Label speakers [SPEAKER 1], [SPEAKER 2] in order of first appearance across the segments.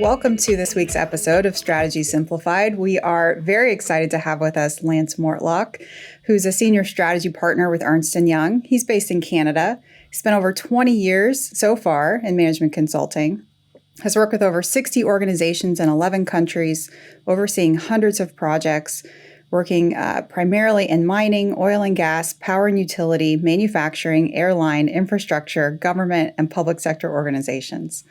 [SPEAKER 1] Welcome to this week's episode of Strategy Simplified. We are very excited to have with us Lance Mortlock, who's a senior strategy partner with Ernst & Young. He's based in Canada. He spent over 20 years so far in management consulting, has worked with over 60 organizations in 11 countries, overseeing hundreds of projects, working primarily in mining, oil and gas, power and utility, manufacturing, airline, infrastructure, government, and public sector organizations.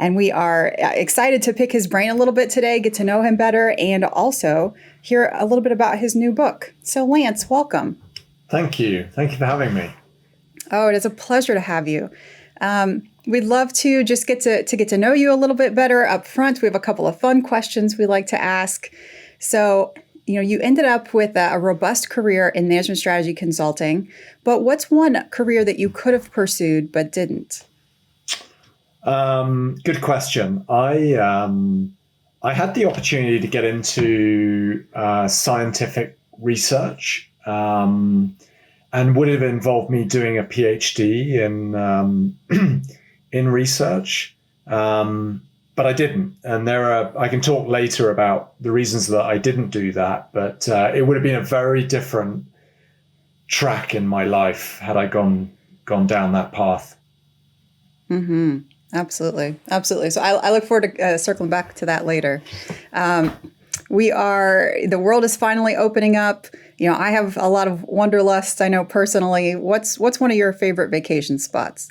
[SPEAKER 1] And we are excited to pick his brain a little bit today, get to know him better, and also hear a little bit about his new book. So Lance, welcome.
[SPEAKER 2] Thank you. Thank you for having me.
[SPEAKER 1] Oh, it is a pleasure to have you. We'd love to just get to know you a little bit better up front. We have a couple of fun questions we like to ask. So, you ended up with a robust career in management strategy consulting, but what's one career that you could have pursued but didn't?
[SPEAKER 2] Good question. I had the opportunity to get into scientific research, and would have involved me doing a PhD in research, but I didn't. And I can talk later about the reasons that I didn't do that, but it would have been a very different track in my life had I gone down that path.
[SPEAKER 1] Mm-hmm. Absolutely. So I look forward to circling back to that later. The world is finally opening up. I have a lot of wanderlust, I know personally. What's one of your favorite vacation spots?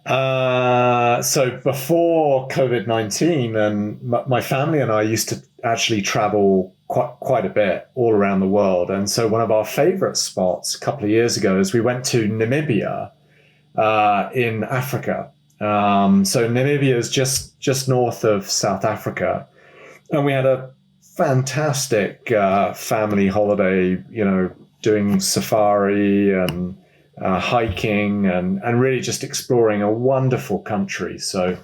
[SPEAKER 2] So before COVID-19, and my family and I used to actually travel quite a bit all around the world. And so one of our favorite spots a couple of years ago is we went to Namibia, in Africa. So Namibia is just north of South Africa. And we had a fantastic family holiday, doing safari and hiking and really just exploring a wonderful country. So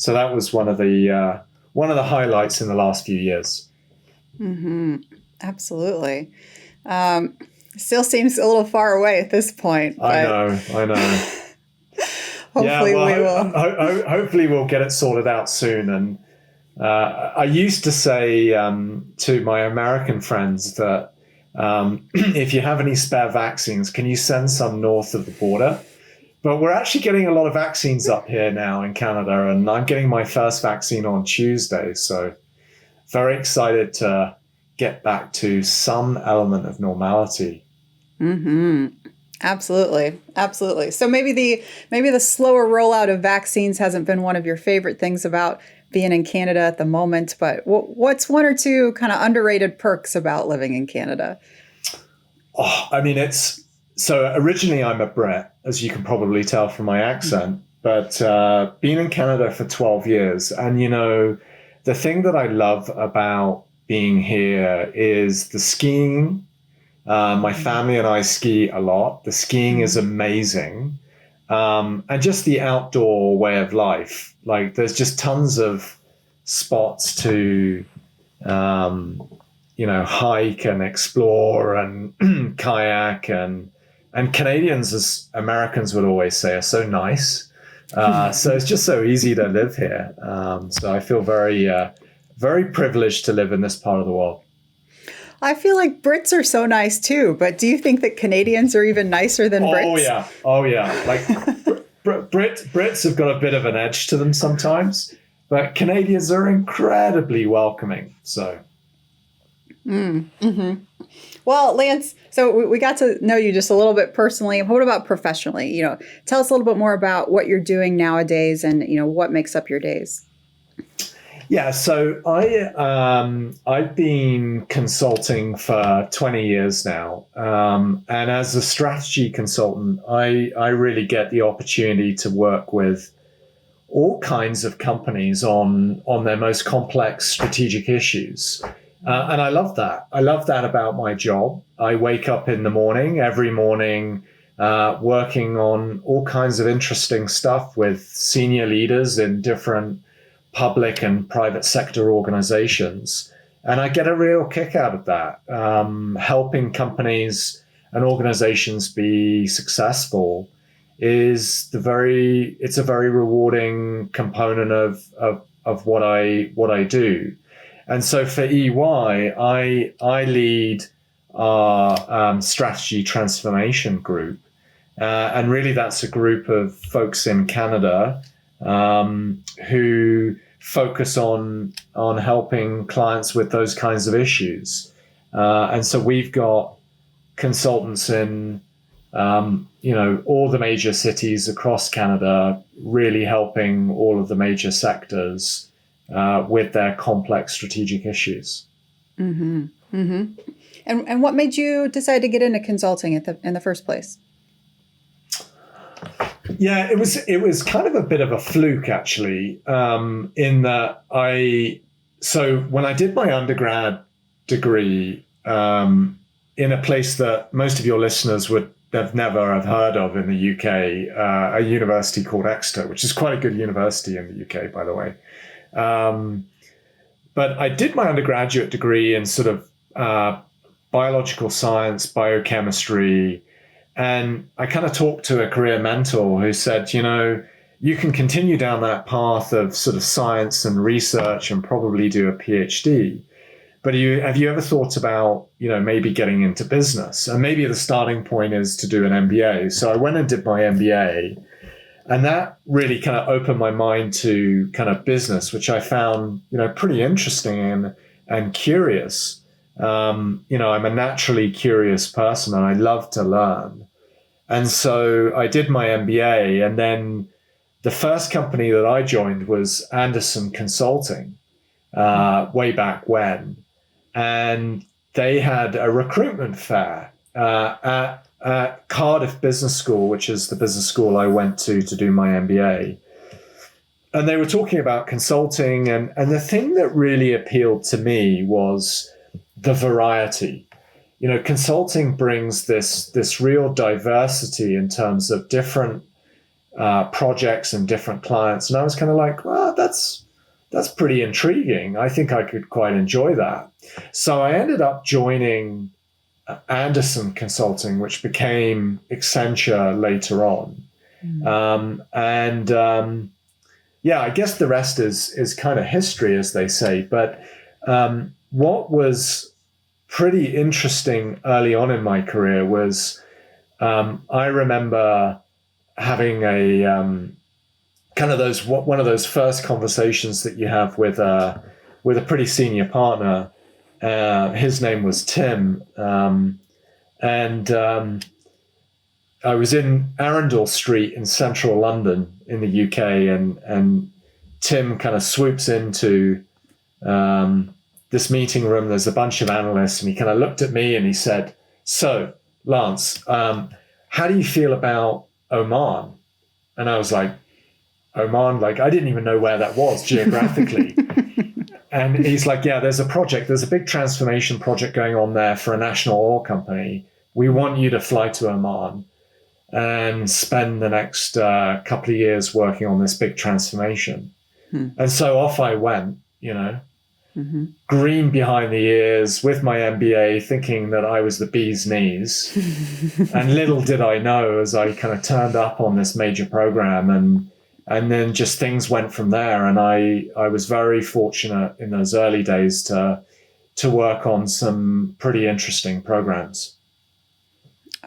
[SPEAKER 2] that was one of the highlights in the last few years.
[SPEAKER 1] Mm-hmm. Absolutely. Still seems a little far away at this point.
[SPEAKER 2] I know.
[SPEAKER 1] Hopefully we will.
[SPEAKER 2] Hopefully we'll get it sorted out soon. And I used to say to my American friends that if you have any spare vaccines, can you send some north of the border? But we're actually getting a lot of vaccines up here now in Canada, and I'm getting my first vaccine on Tuesday. So very excited to get back to some element of normality.
[SPEAKER 1] Mm-hmm. Absolutely. So maybe the slower rollout of vaccines hasn't been one of your favorite things about being in Canada at the moment, but what's one or two kind of underrated perks about living in Canada?
[SPEAKER 2] Oh, I mean, so originally I'm a Brit, as you can probably tell from my accent, but been in Canada for 12 years. And, the thing that I love about being here is the skiing. My family and I ski a lot. The skiing is amazing. And just the outdoor way of life. Like there's just tons of spots to, hike and explore and kayak and Canadians, as Americans would always say, are so nice. So it's just so easy to live here. So I feel very, very privileged to live in this part of the world.
[SPEAKER 1] I feel like Brits are so nice too, but do you think that Canadians are even nicer than Brits?
[SPEAKER 2] Oh yeah. Like Brits have got a bit of an edge to them sometimes, but Canadians are incredibly welcoming. So.
[SPEAKER 1] Mm-hmm. Well, Lance, so we got to know you just a little bit personally. What about professionally? Tell us a little bit more about what you're doing nowadays and, what makes up your days.
[SPEAKER 2] Yeah, so I've been consulting for 20 years now, and as a strategy consultant, I really get the opportunity to work with all kinds of companies on their most complex strategic issues, and I love that. I love that about my job. I wake up in the morning, every morning, working on all kinds of interesting stuff with senior leaders in different public and private sector organizations. And I get a real kick out of that, helping companies and organizations be successful it's a very rewarding component of what I do. And so for EY, I lead our strategy transformation group. And really that's a group of folks in Canada who focus on helping clients with those kinds of issues. And so we've got consultants in all the major cities across Canada, really helping all of the major sectors with their complex strategic issues.
[SPEAKER 1] Mm-hmm. Mm-hmm. And what made you decide to get into consulting in the first place?
[SPEAKER 2] Yeah, it was kind of a bit of a fluke, actually, in that so when I did my undergrad degree in a place that most of your listeners would have never have heard of in the UK, a university called Exeter, which is quite a good university in the UK, by the way. But I did my undergraduate degree in sort of biological science, biochemistry, and I kind of talked to a career mentor who said, you can continue down that path of sort of science and research and probably do a PhD. But have you ever thought about, maybe getting into business? And maybe the starting point is to do an MBA. So I went and did my MBA, and that really kind of opened my mind to kind of business, which I found, pretty interesting and curious. I'm a naturally curious person and I love to learn. And so I did my MBA, and then the first company that I joined was Anderson Consulting way back when. And they had a recruitment fair at Cardiff Business School, which is the business school I went to do my MBA. And they were talking about consulting. And the thing that really appealed to me was the variety. Consulting brings this real diversity in terms of different projects and different clients. And I was kind of like, well, that's pretty intriguing. I think I could quite enjoy that. So I ended up joining Anderson Consulting, which became Accenture later on. I guess the rest is kind of history, as they say. But what was pretty interesting early on in my career was I remember having a kind of one of those first conversations that you have with a pretty senior partner. His name was Tim, and I was in Arundel Street in central London in the UK, and Tim kind of swoops into this meeting room. There's a bunch of analysts, and he kind of looked at me and he said, "So, Lance, how do you feel about Oman?" And I was like, Oman, like I didn't even know where that was geographically. And he's like, yeah, there's a big transformation project going on there for a national oil company. We want you to fly to Oman and spend the next couple of years working on this big transformation. And so off I went, green behind the ears with my MBA, thinking that I was the bee's knees. And little did I know, as I kind of turned up on this major program, and then just things went from there. And I was very fortunate in those early days to work on some pretty interesting programs.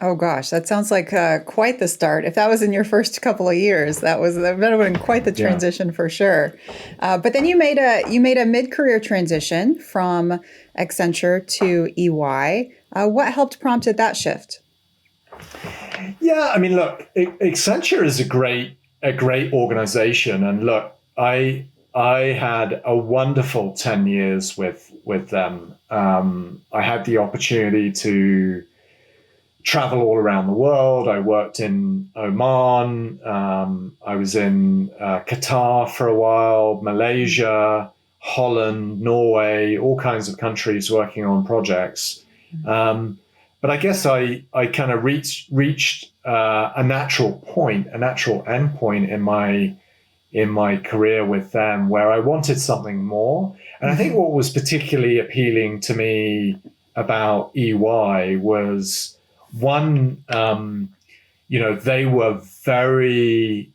[SPEAKER 1] Oh gosh, that sounds like quite the start. If that was in your first couple of years, that would have been quite the transition for sure. But then you made a mid-career transition from Accenture to EY. What helped prompted that shift?
[SPEAKER 2] Yeah, I mean, look, Accenture is a great organization, and look, I had a wonderful 10 years with them. I had the opportunity to travel all around the world. I worked in Oman. I was in Qatar for a while, Malaysia, Holland, Norway, all kinds of countries working on projects. But I guess I kind of reached a natural end point in my career with them where I wanted something more. And I think what was particularly appealing to me about EY was one, they were very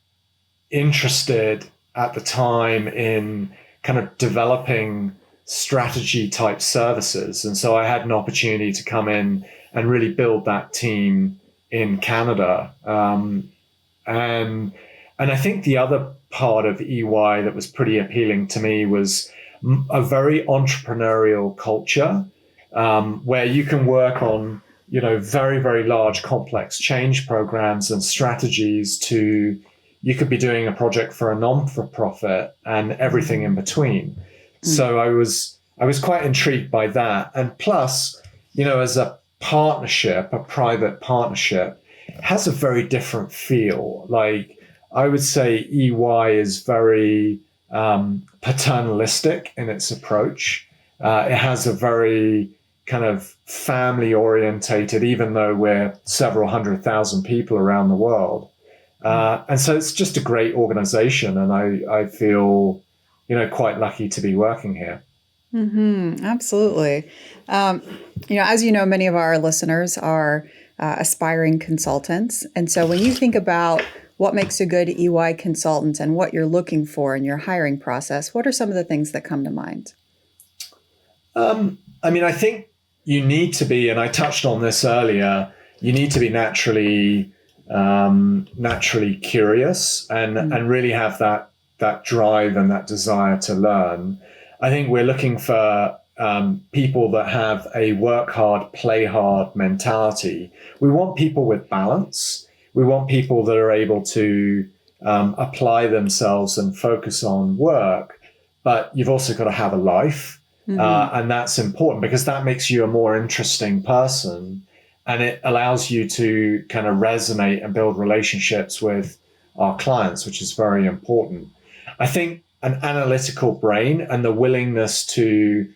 [SPEAKER 2] interested at the time in kind of developing strategy type services. And so I had an opportunity to come in and really build that team in Canada. And I think the other part of EY that was pretty appealing to me was a very entrepreneurial culture, where you can work on, very, very large, complex change programs and strategies you could be doing a project for a non-for-profit and everything in between. So I was quite intrigued by that. And plus, as a partnership, a private partnership, has a very different feel. Like, I would say EY is very paternalistic in its approach. It has a very kind of family orientated, even though we're several 100,000 people around the world. And so it's just a great organization. And I feel, quite lucky to be working here.
[SPEAKER 1] Mm-hmm, absolutely. As you know, many of our listeners are aspiring consultants. And so when you think about what makes a good EY consultant and what you're looking for in your hiring process, what are some of the things that come to mind?
[SPEAKER 2] I think you need to be, and I touched on this earlier, you need to be naturally curious and really have that drive and that desire to learn. I think we're looking for people that have a work hard, play hard mentality. We want people with balance. We want people that are able to apply themselves and focus on work, but you've also got to have a life. And that's important because that makes you a more interesting person, and it allows you to kind of resonate and build relationships with our clients, which is very important. I think an analytical brain and the willingness to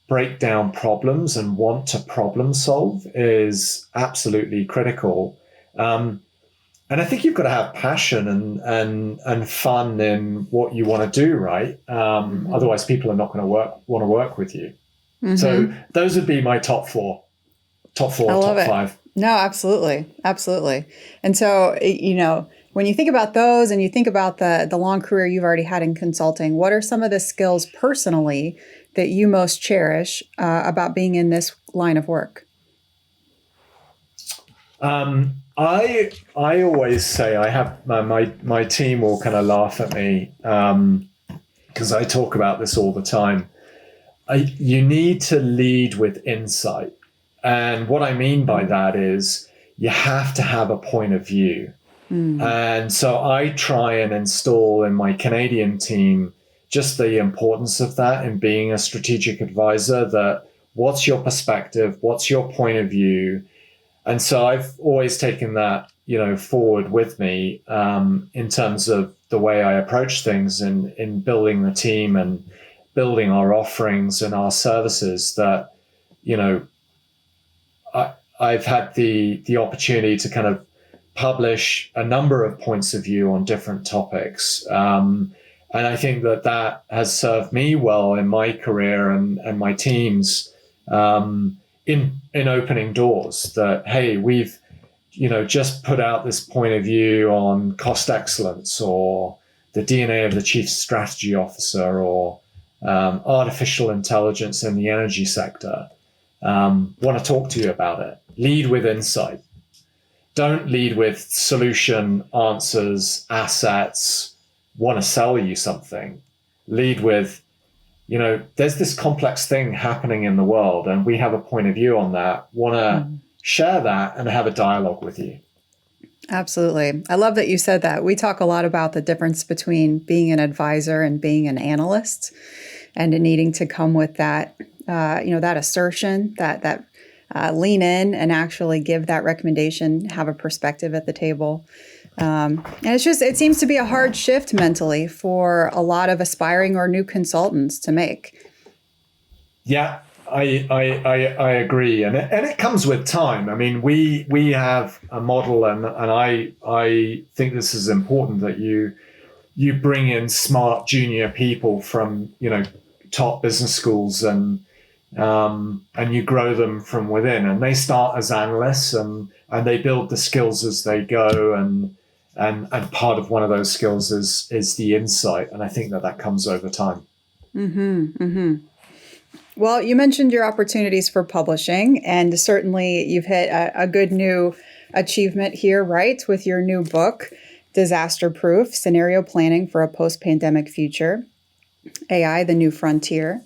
[SPEAKER 2] break down problems and want to problem solve is absolutely critical. And I think you've got to have passion and fun in what you want to do, right? Otherwise, people are not going to want to work with you. Mm-hmm. So those would be my top five.
[SPEAKER 1] No, absolutely. And so, when you think about those and you think about the long career you've already had in consulting, what are some of the skills personally that you most cherish about being in this line of work?
[SPEAKER 2] I always say, I have my team will kind of laugh at me because I talk about this all the time. You need to lead with insight. And what I mean by that is you have to have a point of view. And so I try and install in my Canadian team just the importance of that in being a strategic advisor, that what's your perspective, what's your point of view. And so I've always taken that, forward with me in terms of the way I approach things in building the team and building our offerings and our services, that, I've had the opportunity to kind of publish a number of points of view on different topics. And I think that has served me well in my career and my teams in opening doors. That, hey, we've just put out this point of view on cost excellence, or the DNA of the chief strategy officer, or artificial intelligence in the energy sector. Want to talk to you about it. Lead with insight. Don't lead with solution, answers, assets, want to sell you something. Lead with, there's this complex thing happening in the world and we have a point of view on that. Want to share that and have a dialogue with you.
[SPEAKER 1] Absolutely. I love that you said that. We talk a lot about the difference between being an advisor and being an analyst, and needing to come with that, that assertion, that lean in and actually give that recommendation, have a perspective at the table. And it seems to be a hard shift mentally for a lot of aspiring or new consultants to make.
[SPEAKER 2] Yeah, I agree. And it comes with time. I mean, we have a model, and I think this is important, that you bring in smart junior people from, top business schools and you grow them from within, and they start as analysts and they build the skills as they go. And And part of one of those skills is the insight. And I think that comes over time.
[SPEAKER 1] Mm-hmm, mm-hmm. Well, you mentioned your opportunities for publishing, and certainly you've hit a good new achievement here, right? With your new book, Disaster Proof: Scenario Planning for a Post-Pandemic Future, AI, the New Frontier.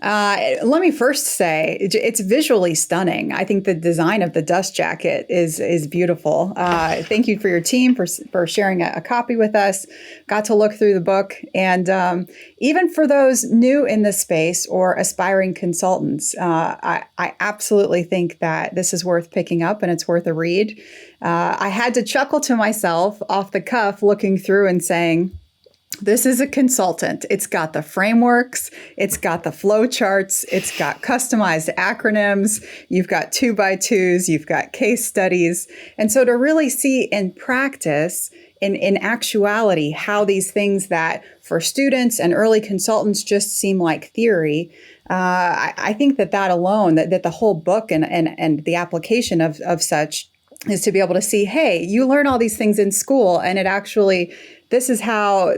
[SPEAKER 1] Let me first say it's visually stunning. I think the design of the dust jacket is beautiful. Thank you for your team for sharing a copy with us. Got to look through the book, and even for those new in the space or aspiring consultants, I absolutely think that this is worth picking up and it's worth a read. I had to chuckle to myself off the cuff looking through and saying, this is a consultant. It's got the frameworks. It's got the flow charts. It's got customized acronyms. You've got 2x2s. You've got case studies. And so to really see in practice, in actuality, how these things that for students and early consultants just seem like theory, I think that alone, that the whole book and the application of such is to be able to see, hey, you learn all these things in school, and it actually, this is how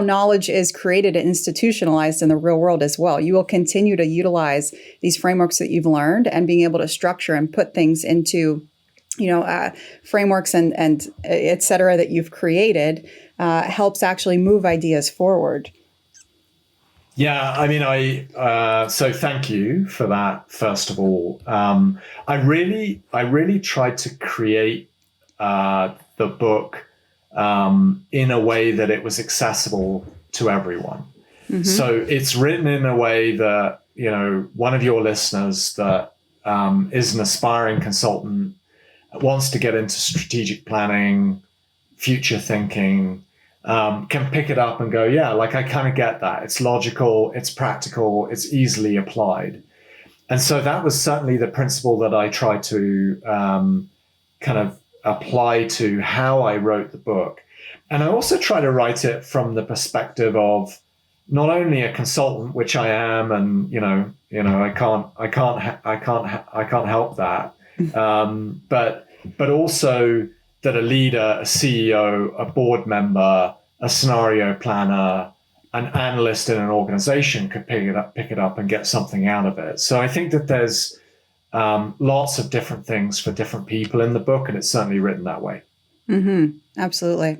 [SPEAKER 1] knowledge is created and institutionalized in the real world as well. You will continue to utilize these frameworks that you've learned, and being able to structure and put things into, frameworks and et cetera that you've created helps actually move ideas forward.
[SPEAKER 2] Yeah, I mean, so thank you for that. First of all, I really tried to create the book in a way that it was accessible to everyone. Mm-hmm. So it's written in a way that, one of your listeners that is an aspiring consultant, wants to get into strategic planning, future thinking, can pick it up and go, yeah, like I kind of get that. It's logical, it's practical, it's easily applied. And so that was certainly the principle that I tried to kind of apply to how I wrote the book. And I also try to write it from the perspective of not only a consultant, which I am, and I can't help that, but also that a leader, a CEO, a board member, a scenario planner, an analyst in an organization could pick it up and get something out of it. So I think that there's lots of different things for different people in the book, and it's certainly written that way.
[SPEAKER 1] Mm-hmm. Absolutely.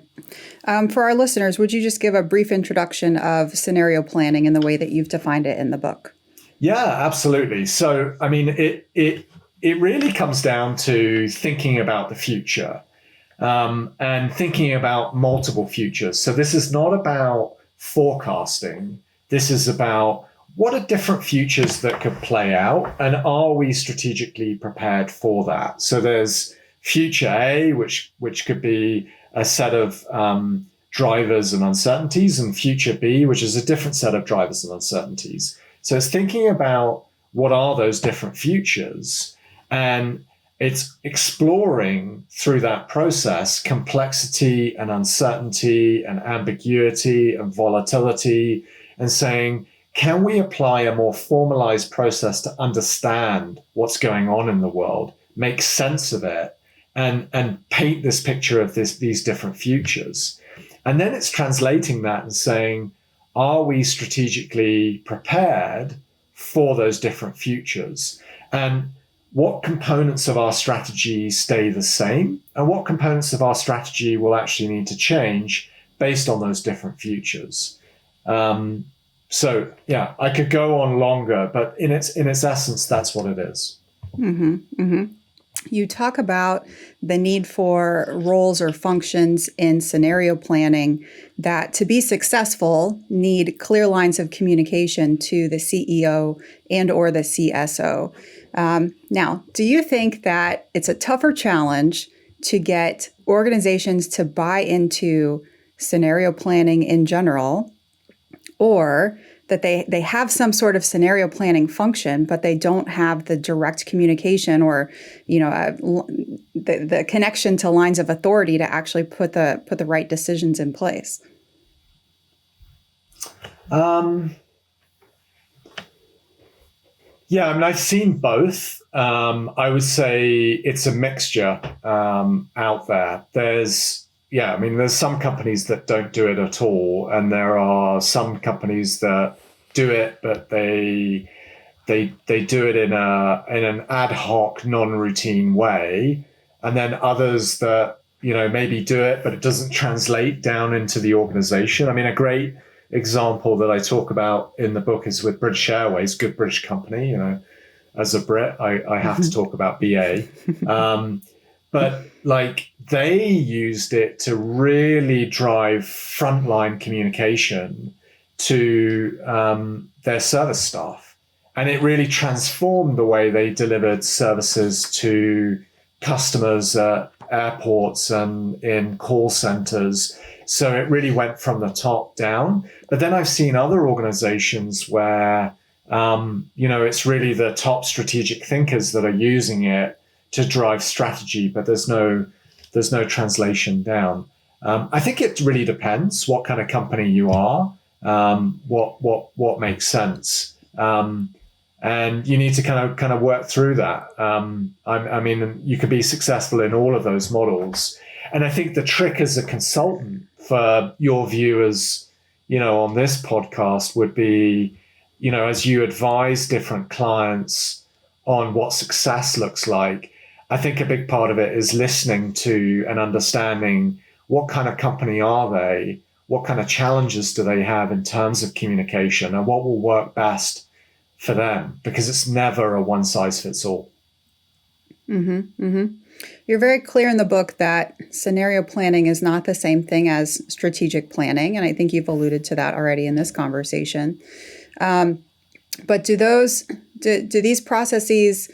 [SPEAKER 1] For our listeners, would you just give a brief introduction of scenario planning in the way that you've defined it in the book?
[SPEAKER 2] Yeah, absolutely. So, I mean, it really comes down to thinking about the future. And thinking about multiple futures. So this is not about forecasting. This is about what are different futures that could play out, and are we strategically prepared for that? So there's future A, which could be a set of drivers and uncertainties, and future B, which is a different set of drivers and uncertainties. So it's thinking about what are those different futures, and it's exploring through that process complexity and uncertainty and ambiguity and volatility, and saying, can we apply a more formalized process to understand what's going on in the world, make sense of it, and paint this picture of these different futures? And then it's translating that and saying, are we strategically prepared for those different futures? And what components of our strategy stay the same, and what components of our strategy will actually need to change based on those different futures? So yeah, I could go on longer, but in its essence, that's what it is.
[SPEAKER 1] Mm-hmm, mm-hmm. You talk about the need for roles or functions in scenario planning that, to be successful, need clear lines of communication to the CEO and or the CSO. Now, do you think that it's a tougher challenge to get organizations to buy into scenario planning in general, or that they have some sort of scenario planning function, but they don't have the direct communication or, the connection to lines of authority to actually put the right decisions in place?
[SPEAKER 2] Yeah, I mean, I've seen both. I would say it's a mixture out there. There's, I mean, there's some companies that don't do it at all, and there are some companies that do it, but they do it in an ad hoc, non-routine way, and then others that maybe do it, but it doesn't translate down into the organization. I mean, a great example that I talk about in the book is with British Airways, good British company. As a Brit, I have to talk about BA. But like they used it to really drive frontline communication to their service staff. And it really transformed the way they delivered services to customers at airports and in call centers. So it really went from the top down. But then I've seen other organizations where, it's really the top strategic thinkers that are using it to drive strategy, but there's no translation down. I think it really depends what kind of company you are, what makes sense, and you need to kind of work through that. I mean, you could be successful in all of those models, and I think the trick as a consultant for your viewers, on this podcast would be, as you advise different clients on what success looks like. I think a big part of it is listening to and understanding what kind of company are they, what kind of challenges do they have in terms of communication, and what will work best for them, because it's never a one size fits all.
[SPEAKER 1] Mm-hmm, mm-hmm. You're very clear in the book that scenario planning is not the same thing as strategic planning, and I think you've alluded to that already in this conversation. But do these processes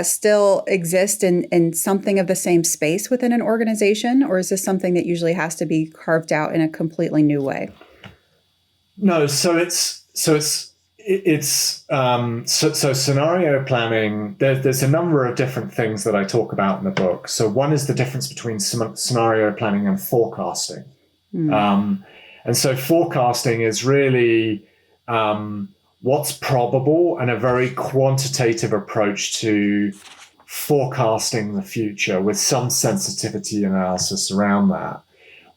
[SPEAKER 1] still exist in something of the same space within an organization, or is this something that usually has to be carved out in a completely new way?
[SPEAKER 2] No, so scenario planning. There's a number of different things that I talk about in the book. So one is the difference between scenario planning and forecasting, and so forecasting is really what's probable, and a very quantitative approach to forecasting the future with some sensitivity analysis around that.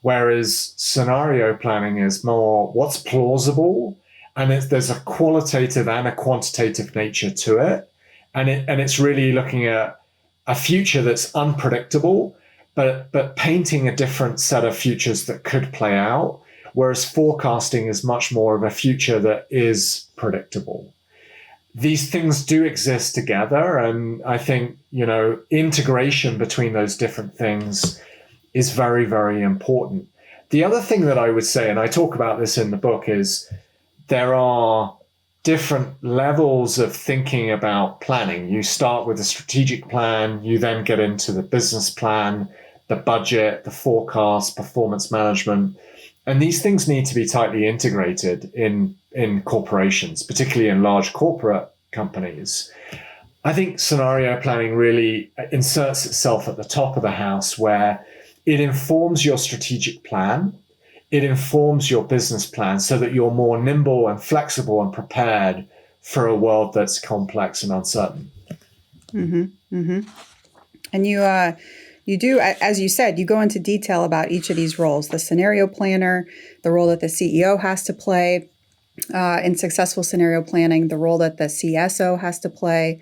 [SPEAKER 2] Whereas scenario planning is more what's plausible, and there's a qualitative and a quantitative nature to it. And it's really looking at a future that's unpredictable, but painting a different set of futures that could play out. Whereas forecasting is much more of a future that is predictable. These things do exist together, and I think, integration between those different things is very, very important. The other thing that I would say, and I talk about this in the book, is there are different levels of thinking about planning. You start with a strategic plan, you then get into the business plan, the budget, the forecast, performance management. And these things need to be tightly integrated in corporations, particularly in large corporate companies. I think scenario planning really inserts itself at the top of the house, where it informs your strategic plan, it informs your business plan, so that you're more nimble and flexible and prepared for a world that's complex and uncertain.
[SPEAKER 1] Mm-hmm, mm-hmm. And you do, as you said, you go into detail about each of these roles: the scenario planner, the role that the CEO has to play in successful scenario planning, the role that the CSO has to play,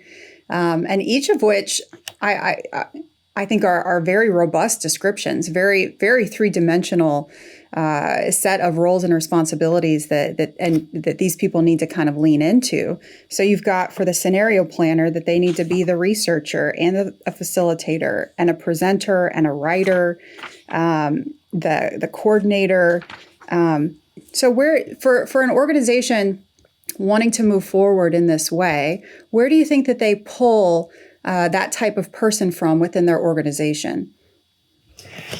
[SPEAKER 1] and each of which I think are very robust descriptions, very, very three-dimensional set of roles and responsibilities that these people need to kind of lean into. So you've got, for the scenario planner, that they need to be the researcher and a facilitator and a presenter and a writer, the coordinator. So for an organization wanting to move forward in this way, where do you think that they pull that type of person from within their organization?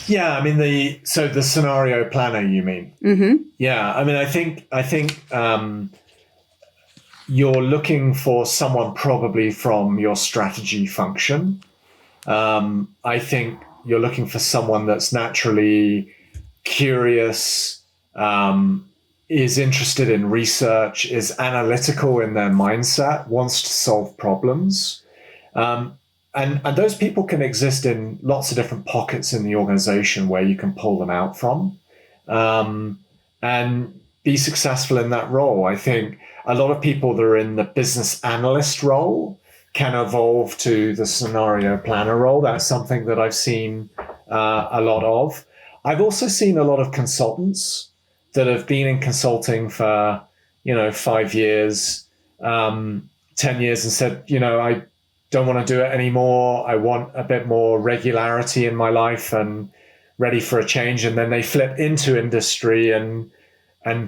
[SPEAKER 2] Yeah, I mean the scenario planner, you mean?
[SPEAKER 1] Mm-hmm.
[SPEAKER 2] Yeah, I mean I think you're looking for someone probably from your strategy function. I think you're looking for someone that's naturally curious, is interested in research, is analytical in their mindset, wants to solve problems. and those people can exist in lots of different pockets in the organization where you can pull them out from, and be successful in that role. I think a lot of people that are in the business analyst role can evolve to the scenario planner role. That's something that I've seen a lot of. I've also seen a lot of consultants that have been in consulting for, 5 years, 10 years, and said, I don't want to do it anymore. I want a bit more regularity in my life and ready for a change. And then they flip into industry and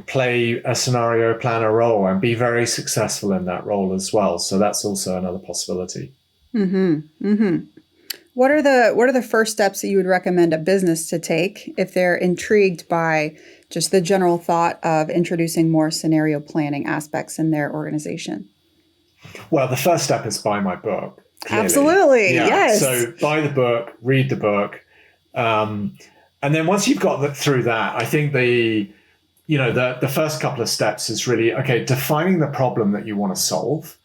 [SPEAKER 2] play a scenario planner role and be very successful in that role as well. So that's also another possibility.
[SPEAKER 1] Mm-hmm. Mm-hmm. What are the first steps that you would recommend a business to take if they're intrigued by just the general thought of introducing more scenario planning aspects in their organization?
[SPEAKER 2] Well, the first step is buy my book. Clearly.
[SPEAKER 1] Absolutely. Yeah. Yes.
[SPEAKER 2] So buy the book, read the book. And then once you've got through that, I think the first couple of steps is really, defining the problem that you want to solve,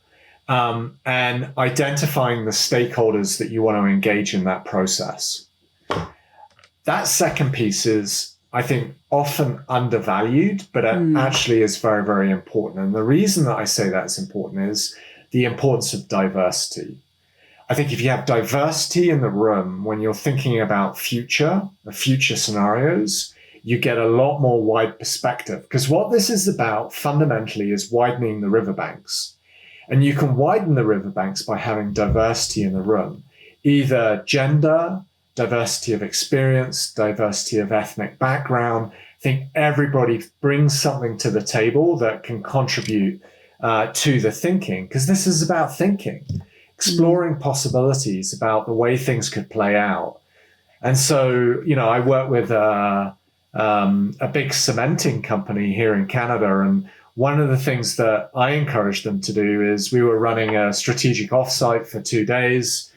[SPEAKER 2] and identifying the stakeholders that you want to engage in that process. That second piece is, I think, often undervalued, but it actually is very, very important. And the reason that I say that's important is the importance of diversity. I think if you have diversity in the room when you're thinking about future scenarios, you get a lot more wide perspective. Because what this is about fundamentally is widening the riverbanks. And you can widen the riverbanks by having diversity in the room, either gender, diversity of experience, diversity of ethnic background. I think everybody brings something to the table that can contribute to the thinking, because this is about thinking, exploring possibilities about the way things could play out. And so, I work with a big cementing company here in Canada, and one of the things that I encouraged them to do is we were running a strategic offsite for 2 days.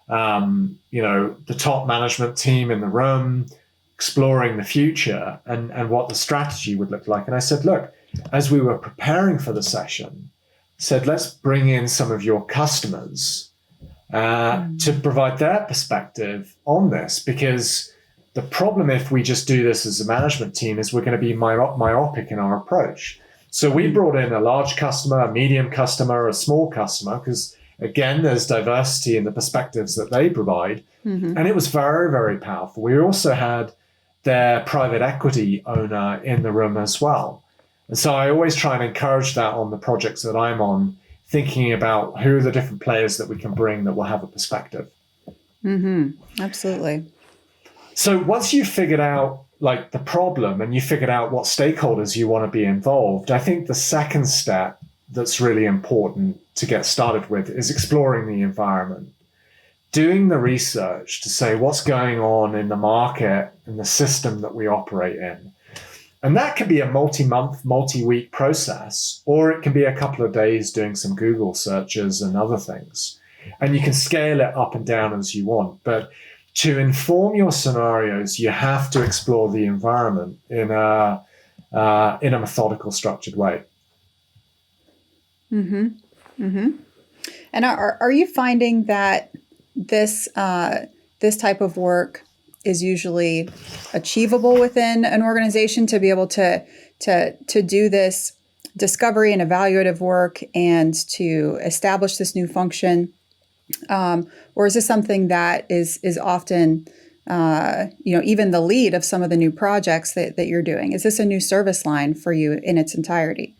[SPEAKER 2] The top management team in the room, exploring the future and what the strategy would look like. And I said, look, as we were preparing for the session, said, let's bring in some of your customers to provide their perspective on this, because the problem if we just do this as a management team is we're going to be myopic in our approach. So we brought in a large customer, a medium customer, a small customer, because again, there's diversity in the perspectives that they provide. Mm-hmm. And it was very, very powerful. We also had their private equity owner in the room as well. And so I always try and encourage that on the projects that I'm on, thinking about who are the different players that we can bring that will have a perspective.
[SPEAKER 1] Mm-hmm. Absolutely.
[SPEAKER 2] So once you've figured out the problem and you figured out what stakeholders you want to be involved, I think the second step that's really important to get started with is exploring the environment, doing the research to say what's going on in the market and the system that we operate in. And that can be a multi-month, multi-week process, or it can be a couple of days doing some Google searches and other things. And you can scale it up and down as you want. But to inform your scenarios, you have to explore the environment in a methodical, structured way.
[SPEAKER 1] Mm-hmm. Mm-hmm. And are you finding that this type of work is usually achievable within an organization to be able to do this discovery and evaluative work and to establish this new function? Or is this something that is often, even the lead of some of the new projects that you're doing? Is this a new service line for you in its entirety?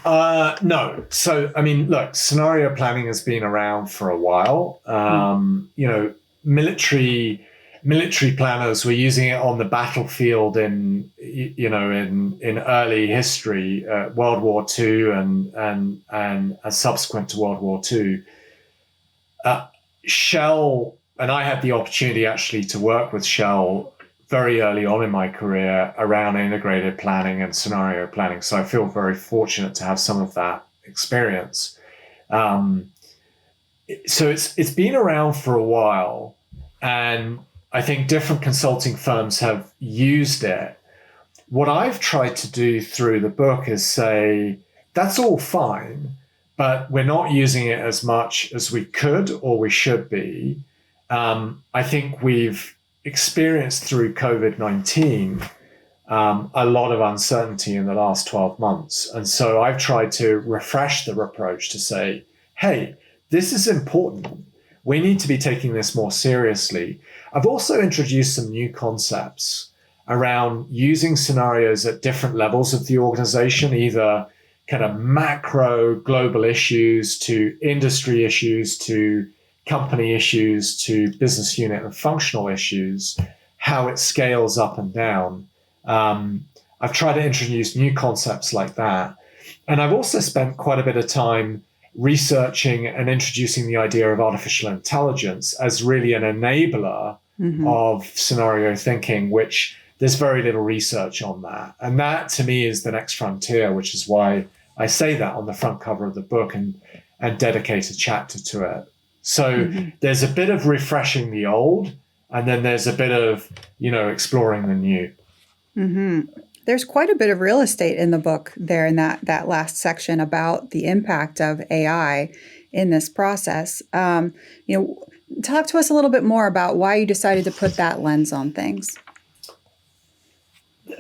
[SPEAKER 2] No. So, look, scenario planning has been around for a while. Military planners were using it on the battlefield in early history, World War II and subsequent to World War II. Shell, and I had the opportunity actually to work with Shell very early on in my career around integrated planning and scenario planning. So I feel very fortunate to have some of that experience. So it's been around for a while, and I think different consulting firms have used it. What I've tried to do through the book is say, that's all fine, but we're not using it as much as we could or we should be. I think we've experienced through COVID-19 a lot of uncertainty in the last 12 months. And so I've tried to refresh the approach to say, hey, this is important. We need to be taking this more seriously. I've also introduced some new concepts around using scenarios at different levels of the organization, either kind of macro global issues to industry issues to company issues to business unit and functional issues, how it scales up and down. I've tried to introduce new concepts like that. And I've also spent quite a bit of time researching and introducing the idea of artificial intelligence as really an enabler of scenario thinking, which there's very little research on that. And that to me is the next frontier, which is why I say that on the front cover of the book and dedicate a chapter to it. So there's a bit of refreshing the old, and then there's a bit of, exploring the new.
[SPEAKER 1] There's quite a bit of real estate in the book there in that last section about the impact of AI in this process. Talk to us a little bit more about why you decided to put that lens on things.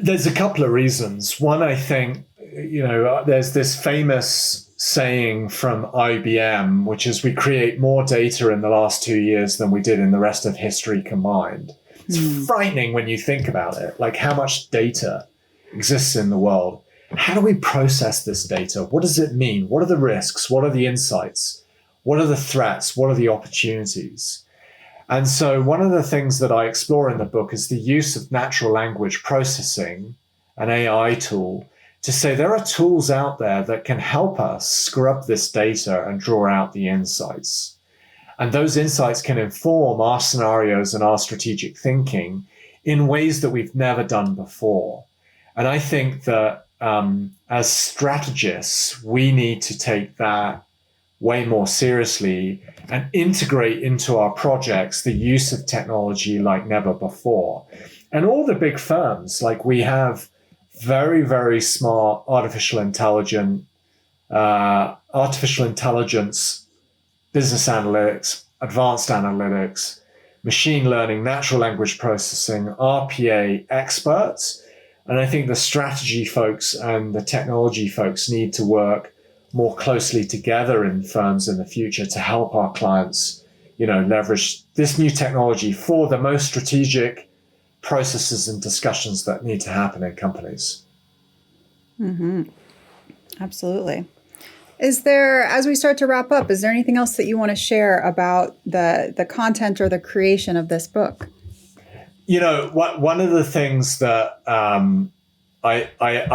[SPEAKER 2] There's a couple of reasons. One, I think, there's this famous saying from IBM, which is we create more data in the last 2 years than we did in the rest of history combined. It's frightening when you think about it, like how much data exists in the world. How do we process this data? What does it mean? What are the risks? What are the insights? What are the threats? What are the opportunities? And so one of the things that I explore in the book is the use of natural language processing, an AI tool, to say there are tools out there that can help us scrub this data and draw out the insights. And those insights can inform our scenarios and our strategic thinking in ways that we've never done before. And I think that as strategists, we need to take that way more seriously and integrate into our projects the use of technology like never before. And all the big firms, like we have very, very smart artificial intelligence, business analytics, advanced analytics, machine learning, natural language processing, RPA experts. And I think the strategy folks and the technology folks need to work more closely together in firms in the future to help our clients, leverage this new technology for the most strategic processes and discussions that need to happen in companies.
[SPEAKER 1] Absolutely. Is there, as we start to wrap up, is there anything else that you want to share about the content or the creation of this book?
[SPEAKER 2] One of the things that I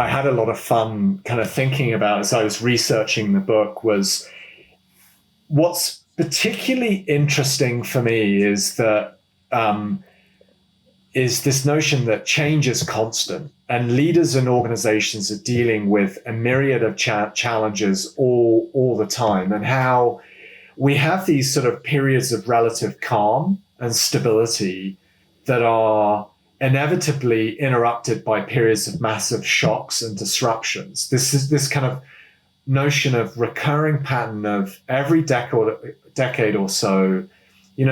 [SPEAKER 2] had a lot of fun kind of thinking about as I was researching the book was what's particularly interesting for me is that is this notion that change is constant and leaders and organizations are dealing with a myriad of challenges all the time, and how we have these sort of periods of relative calm and stability that are inevitably interrupted by periods of massive shocks and disruptions. This is this kind of notion of recurring pattern of every decade or so,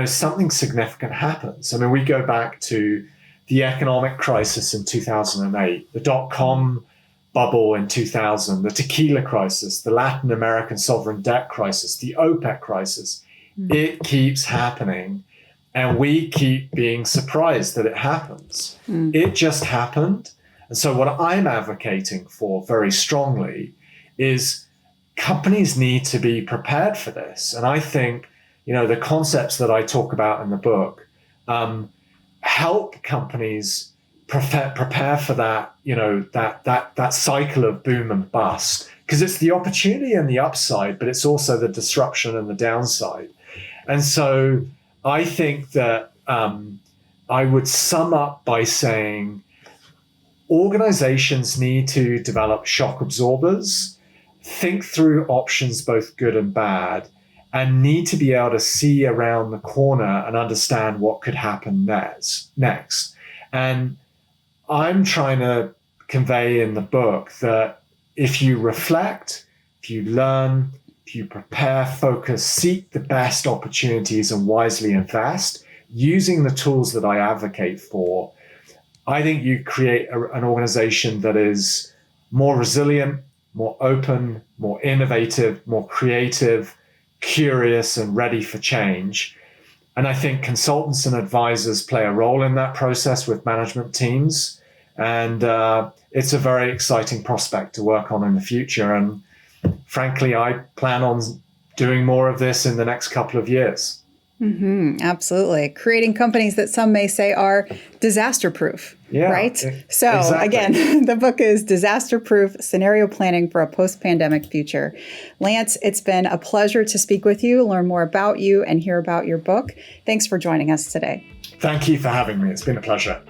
[SPEAKER 2] something significant happens. I mean, we go back to the economic crisis in 2008, the dot-com bubble in 2000, the tequila crisis, the Latin American sovereign debt crisis, the OPEC crisis. It keeps happening. And we keep being surprised that it happens. It just happened. And so what I'm advocating for very strongly is companies need to be prepared for this. And I think, the concepts that I talk about in the book help companies prepare for that, that cycle of boom and bust, because it's the opportunity and the upside, but it's also the disruption and the downside. And so I think that I would sum up by saying organizations need to develop shock absorbers, think through options, both good and bad, and need to be able to see around the corner and understand what could happen next. And I'm trying to convey in the book that if you reflect, if you learn, if you prepare, focus, seek the best opportunities and wisely invest, using the tools that I advocate for, I think you create an organization that is more resilient, more open, more innovative, more creative, curious, and ready for change. And I think consultants and advisors play a role in that process with management teams. And it's a very exciting prospect to work on in the future. And frankly, I plan on doing more of this in the next couple of years.
[SPEAKER 1] Absolutely. Creating companies that some may say are disaster proof, right? So
[SPEAKER 2] exactly.
[SPEAKER 1] Again, the book is Disaster Proof: Scenario Planning for a Post-Pandemic Future. Lance, it's been a pleasure to speak with you, learn more about you, and hear about your book. Thanks for joining us today.
[SPEAKER 2] Thank you for having me. It's been a pleasure.